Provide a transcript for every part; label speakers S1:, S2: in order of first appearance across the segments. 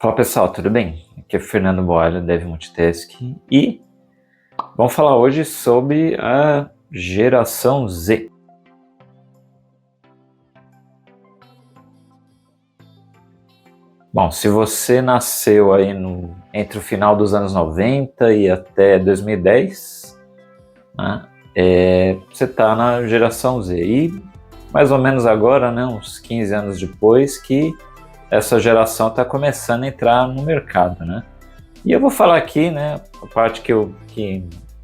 S1: Fala pessoal, tudo bem? Aqui é Fernando Boalho, Dev Multitask, e vamos falar hoje sobre a geração Z. Bom, se você nasceu aí entre o final dos anos 90 e até 2010, né, você está na geração Z. E mais ou menos agora, né, uns 15 anos depois, que essa geração está começando a entrar no mercado, né? E eu vou falar aqui, né, a parte que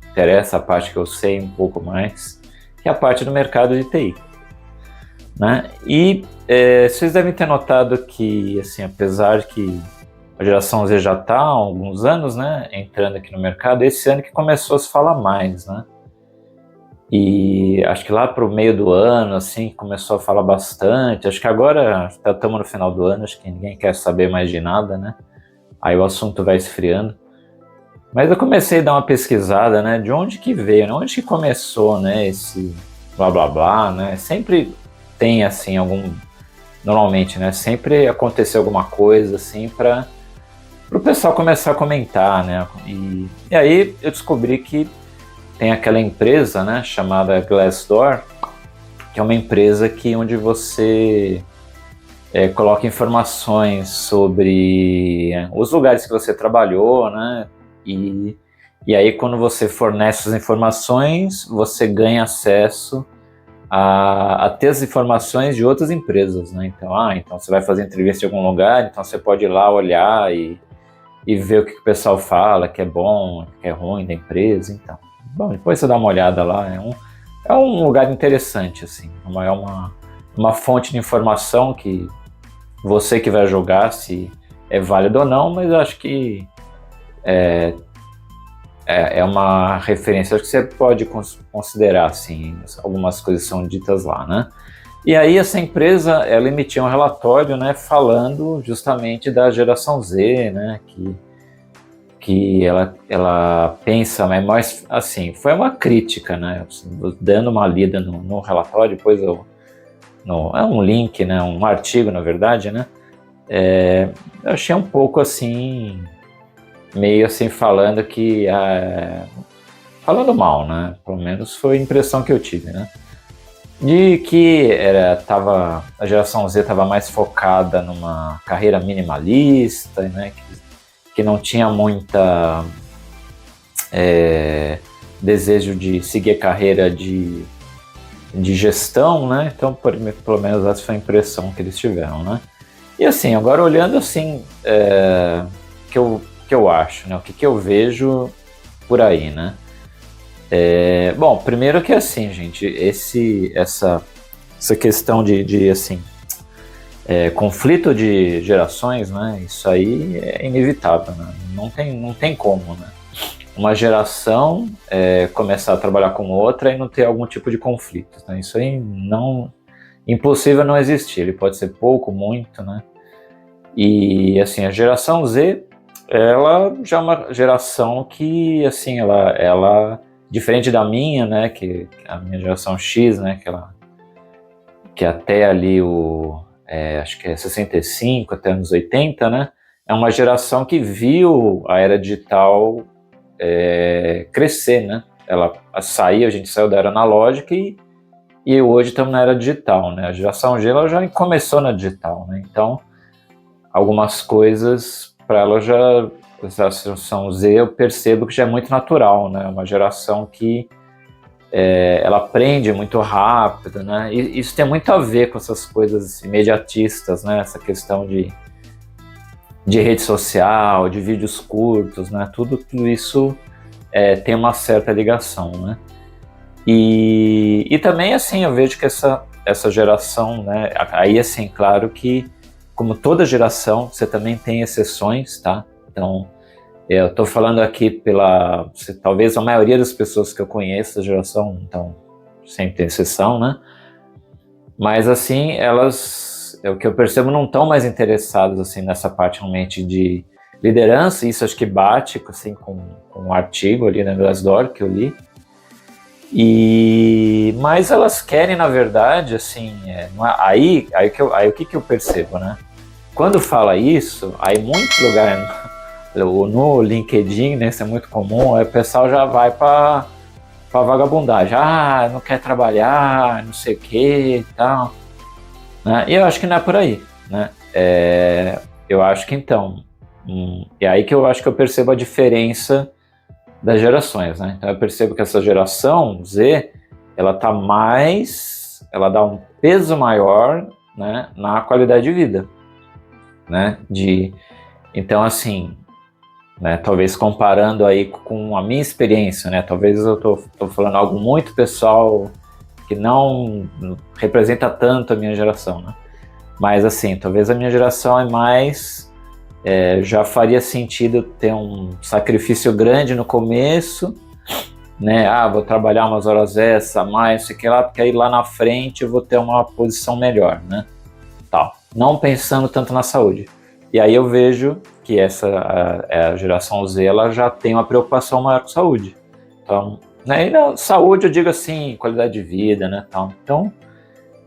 S1: interessa, a parte que eu sei um pouco mais, que é a parte do mercado de TI, né? E vocês devem ter notado que, assim, apesar que a geração Z já está há alguns anos, né, entrando aqui no mercado, esse ano que começou a se falar mais, né? E acho que lá para o meio do ano, assim, começou a falar bastante. Acho que agora estamos no final do ano, acho que ninguém quer saber mais de nada, né? Aí o assunto vai esfriando. Mas eu comecei a dar uma pesquisada, né? De onde que veio, né? Onde que começou, né? Esse blá blá blá, né? Sempre tem, assim, normalmente, né? Sempre aconteceu alguma coisa, assim, para o pessoal começar a comentar, né? E aí eu descobri que tem aquela empresa, né, chamada Glassdoor, que é uma empresa onde você coloca informações sobre os lugares que você trabalhou, né, e aí quando você fornece essas informações, você ganha acesso a ter as informações de outras empresas, né, então você vai fazer entrevista em algum lugar, então você pode ir lá olhar e ver o que o pessoal fala, que é bom, que é ruim da empresa, então. Bom, depois você dá uma olhada lá, é um lugar interessante, assim, é uma fonte de informação que você que vai julgar se é válido ou não, mas eu acho que é uma referência, acho que você pode considerar, assim, algumas coisas são ditas lá, né? E aí essa empresa, ela emitiu um relatório, né, falando justamente da geração Z, né, que ela pensa, mas assim, foi uma crítica, né? Dando uma lida no relatório, depois é um link, né? Um artigo, na verdade, né? Eu achei um pouco assim, meio assim, falando falando mal, né? Pelo menos foi a impressão que eu tive, né? De que a geração Z estava mais focada numa carreira minimalista, né? Que não tinha muita desejo de seguir a carreira de gestão, né? Então, pelo menos essa foi a impressão que eles tiveram, né? E assim, agora olhando assim, que eu acho, né? O que eu vejo por aí, né? Bom, primeiro que assim, gente, essa questão de assim, conflito de gerações, né? Isso aí é inevitável, né? Não tem como, né? Uma geração começar a trabalhar com outra e não ter algum tipo de conflito, né? Isso aí impossível não existir. Ele pode ser pouco, muito, né? E assim, a geração Z, ela já é uma geração que, assim, ela diferente da minha, né? Que a minha geração X, né? Que até ali acho que é 65 até anos 80, né? É uma geração que viu a era digital crescer, né? A gente saiu da era analógica e hoje estamos na era digital, né? A geração G ela já começou na digital, né? Então, algumas coisas para ela a geração Z eu percebo que já é muito natural, né? Uma geração que ela aprende muito rápido, né? E isso tem muito a ver com essas coisas imediatistas, né? Essa questão de rede social, de vídeos curtos, né? Tudo isso tem uma certa ligação, né? E também, assim, eu vejo que essa geração, né? Aí, assim, claro que, como toda geração, você também tem exceções, tá? Então, eu estou falando aqui talvez a maioria das pessoas que eu conheço da geração, então, sempre tem exceção, né? Mas, assim, elas, o que eu percebo, não estão mais interessadas, assim, nessa parte realmente de liderança, isso acho que bate, assim, com um artigo ali na Glassdoor que eu li, mas elas querem, na verdade, assim, aí o que eu percebo, né? quando fala isso, aí muitos lugares no LinkedIn, né, isso é muito comum, aí o pessoal já vai para vagabundagem, não quer trabalhar, não sei o que e tal, né? E eu acho que não é por aí, né? Eu acho que então, é aí que eu acho que eu percebo a diferença das gerações, né? Então eu percebo que essa geração Z, ela dá um peso maior, né, na qualidade de vida, né? Então assim, né, talvez comparando aí com a minha experiência, né? Talvez eu tô falando algo muito pessoal que não representa tanto a minha geração, né? Mas assim, talvez a minha geração é mais já faria sentido ter um sacrifício grande no começo, né? Vou trabalhar umas horas extras a mais, sei que lá, porque aí lá na frente eu vou ter uma posição melhor, né? Tal. Não pensando tanto na saúde. E aí eu vejo que a geração Z, ela já tem uma preocupação maior com saúde. Então, né, e na saúde eu digo assim, qualidade de vida, né? Tal. Então,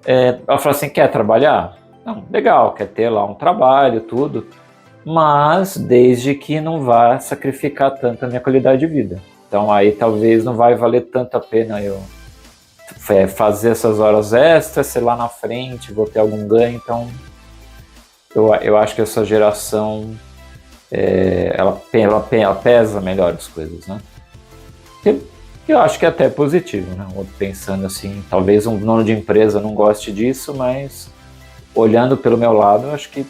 S1: ela fala assim, quer trabalhar? Não, legal, quer ter lá um trabalho, tudo, mas desde que não vá sacrificar tanto a minha qualidade de vida. Então aí talvez não vai valer tanto a pena eu fazer essas horas extras, se lá na frente vou ter algum ganho. Então eu acho que essa geração ela pesa melhor as coisas, né? Eu acho que é até positivo, né? Pensando assim, talvez um dono de empresa não goste disso, mas olhando pelo meu lado, eu acho que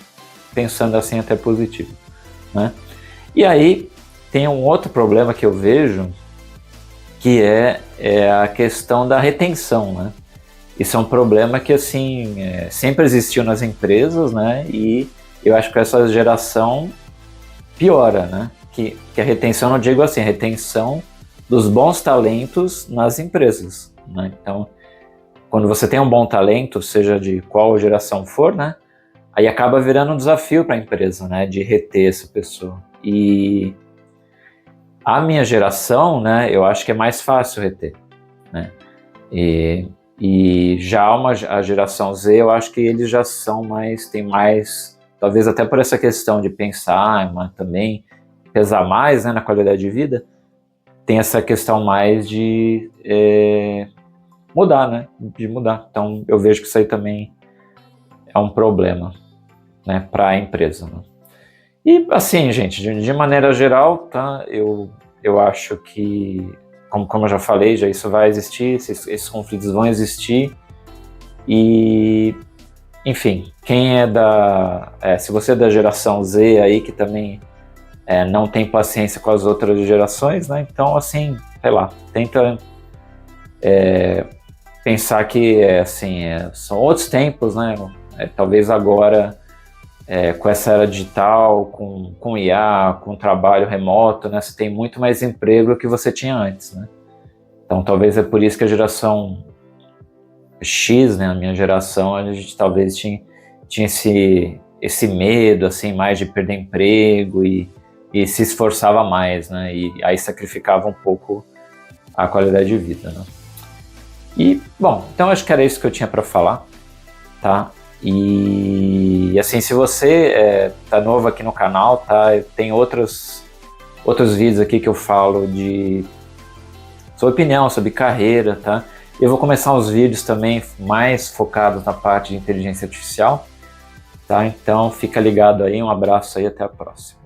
S1: pensando assim é até positivo, né? E aí tem um outro problema que eu vejo, que é a questão da retenção, né? Isso é um problema que assim sempre existiu nas empresas, né? E eu acho que essa geração piora, né? Que a retenção, não digo assim, a retenção dos bons talentos nas empresas, né? Então, quando você tem um bom talento, seja de qual geração for, né? Aí acaba virando um desafio para a empresa, né? De reter essa pessoa. E a minha geração, né? Eu acho que é mais fácil reter, né? E já a geração Z, eu acho que eles já tem mais, talvez até por essa questão de pensar, mas também pesar mais, né, na qualidade de vida, tem essa questão mais de mudar, né? De mudar. Então eu vejo que isso aí também é um problema, né, para a empresa, né? E assim, gente, de maneira geral, tá? Eu acho que, como eu já falei, já isso vai existir, esses conflitos vão existir. E, enfim, quem se você é da geração Z aí, que também não tem paciência com as outras gerações, né? Então, assim, sei lá, tenta pensar que são outros tempos, né? Talvez agora, com essa era digital, com IA, com trabalho remoto, né? Você tem muito mais emprego do que você tinha antes, né? Então, talvez é por isso que a geração X, né? A minha geração, a gente talvez tinha esse medo, assim, mais de perder emprego e se esforçava mais, né? E aí sacrificava um pouco a qualidade de vida, né? E, bom, então acho que era isso que eu tinha para falar, tá? E, assim, se você tá novo aqui no canal, tá? Tem outros vídeos aqui que eu falo sobre opinião, sobre carreira, tá? Eu vou começar uns vídeos também mais focados na parte de inteligência artificial, tá? Então fica ligado aí, um abraço aí, até a próxima.